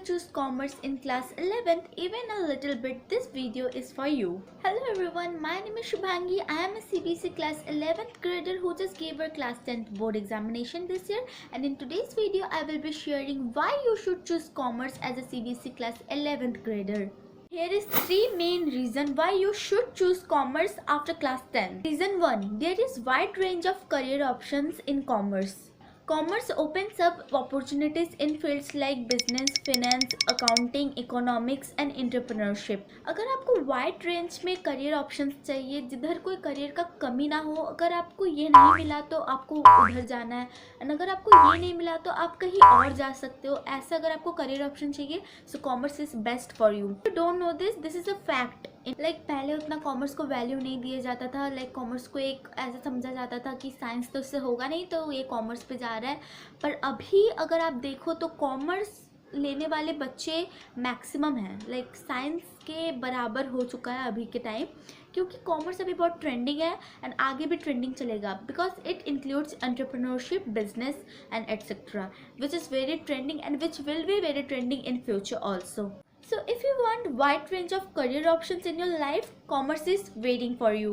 choose commerce in class 11th, even a little bit, this video is for you. Hello everyone, my name is Shubhangi. I am a CBSE class 11th grader who just gave her class 10th board examination this year, and in today's video I will be sharing why you should choose commerce as a CBSE class 11th grader. Here is 3 main reasons why you should choose commerce after class 10. Reason 1. There is wide range of career options in commerce. Commerce opens up opportunities in fields like business, finance, accounting, economics and entrepreneurship. अगर आपको wide range में career options चाहिए, जिधर कोई career का कमी ना हो, अगर आपको ये नहीं मिला तो आपको उधर जाना है, और अगर आपको ये नहीं मिला तो आप कहीं और जा सकते हो. ऐसा अगर आपको करियर ऑप्शन चाहिए, सो commerce is best for you. You don't know this is a fact. पहले उतना कॉमर्स को वैल्यू नहीं दिया जाता था. कॉमर्स को एक ऐसा समझा जाता था कि साइंस तो उससे होगा नहीं, तो ये कॉमर्स पे जा रहा है. पर अभी अगर आप देखो तो कॉमर्स लेने वाले बच्चे मैक्सिमम हैं. साइंस के बराबर हो चुका है अभी के टाइम, क्योंकि कॉमर्स अभी बहुत ट्रेंडिंग है एंड आगे भी ट्रेंडिंग चलेगा, because it includes entrepreneurship, business and etcetera, which is very trending and which will be very trending in future also. So if you want wide range of career options in your life, commerce is waiting for you.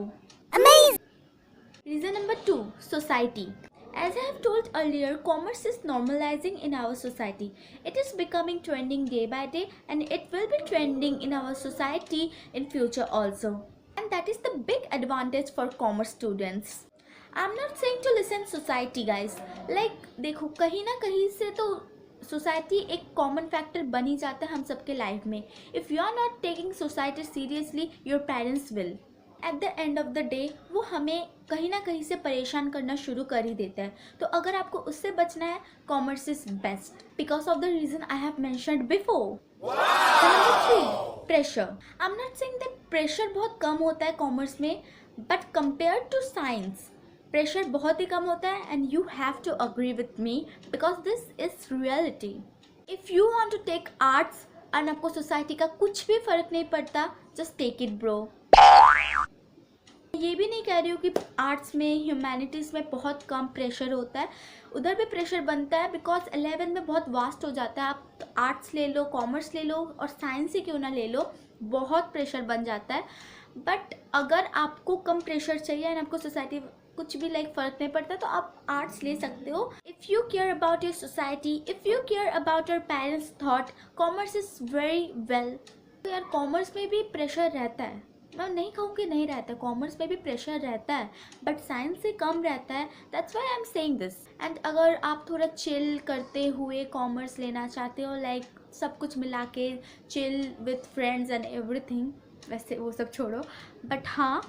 Amazing! Reason number 2, society. As I have told earlier, commerce is normalizing in our society. It is becoming trending day by day and it will be trending in our society in future also. And that is the big advantage for commerce students. I'm not saying to listen society guys. देखो कहीं ना कहीं से तो society एक common factor बन ही जाता है हम सबके लाइफ में. If you are not taking society seriously, your parents will. At the end of the day वो हमें कहीं ना कहीं से परेशान करना शुरू कर ही देता है. तो अगर आपको उससे बचना है, commerce is best because of the reason I have mentioned before. Number 3, pressure. I am not saying that pressure बहुत कम होता है कॉमर्स में, but compare to science pressure बहुत ही कम होता है. And you have to agree with me because this is reality. If you want to take arts and आपको सोसाइटी का कुछ भी फर्क नहीं पड़ता, जस्ट टेक इट ब्रो. ये भी नहीं कह रही हूँ कि आर्ट्स में, ह्यूमैनिटीज़ में बहुत कम प्रेशर होता है. उधर भी प्रेशर बनता है बिकॉज 11 में बहुत वास्ट हो जाता है. आप आर्ट्स ले लो, कॉमर्स ले लो और साइंस ही क्यों ना ले लो, बहुत प्रेशर बन जाता है. बट अगर आपको कम प्रेशर चाहिए एंड आपको सोसाइटी कुछ भी फ़र्क नहीं पड़ता, तो आप आर्ट्स ले सकते हो. If you care about your society, if you care about your parents thought, commerce is very well. तो यार कॉमर्स में भी प्रेशर रहता है. मैं नहीं कहूँगी नहीं रहता, कॉमर्स में भी प्रेशर रहता है, बट साइंस से कम रहता है. That's why I am saying this. And अगर आप थोड़ा चिल करते हुए कॉमर्स लेना चाहते हो, सब कुछ मिला के chill with friends and everything, वैसे वो सब छोड़ो, बट हाँ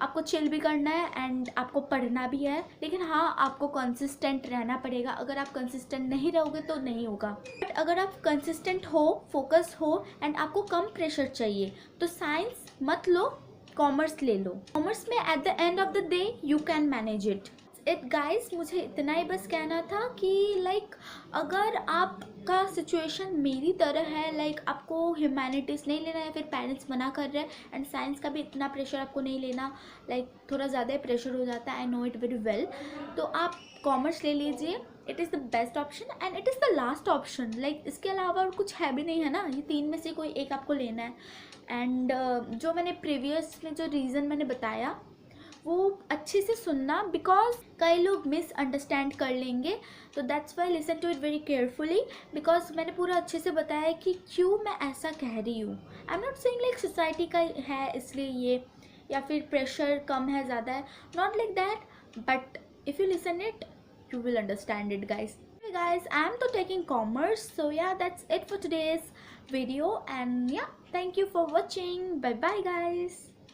आपको चिल भी करना है एंड आपको पढ़ना भी है. लेकिन हाँ, आपको कंसिस्टेंट रहना पड़ेगा. अगर आप कंसिस्टेंट नहीं रहोगे तो नहीं होगा. बट अगर आप कंसिस्टेंट हो, फोकस हो एंड आपको कम प्रेशर चाहिए, तो साइंस मत लो, कॉमर्स ले लो. कॉमर्स में eight the end of the day you can manage it. Guys, मुझे इतना ही बस कहना था कि अगर आपका सिचुएशन मेरी तरह है, आपको ह्यूमैनिटीज़ नहीं लेना है, फिर पेरेंट्स मना कर रहे हैं, एंड साइंस का भी इतना प्रेशर आपको नहीं लेना, थोड़ा ज़्यादा प्रेशर हो जाता है, I know it very well, तो आप कॉमर्स ले लीजिए. It is the best option and it is the last option. इसके अलावा और कुछ है भी नहीं है ना, ये 3 में से कोई एक आपको लेना है. एंड जो मैंने प्रीवियस में जो रीज़न मैंने बताया वो अच्छे से सुनना, बिकॉज कई लोग मिसअंडरस्टैंड कर लेंगे. तो that's why listen to it very carefully, because मैंने पूरा अच्छे से बताया है कि क्यों मैं ऐसा कह रही हूँ. आई एम नॉट सेइंग सोसाइटी का है इसलिए ये, या फिर प्रेशर कम है, ज़्यादा है, not like that. But if you listen it, you will understand it guys. Hey guys, I am to taking commerce, so yeah, that's it for today's video, and yeah, thank you for watching. Bye bye guys.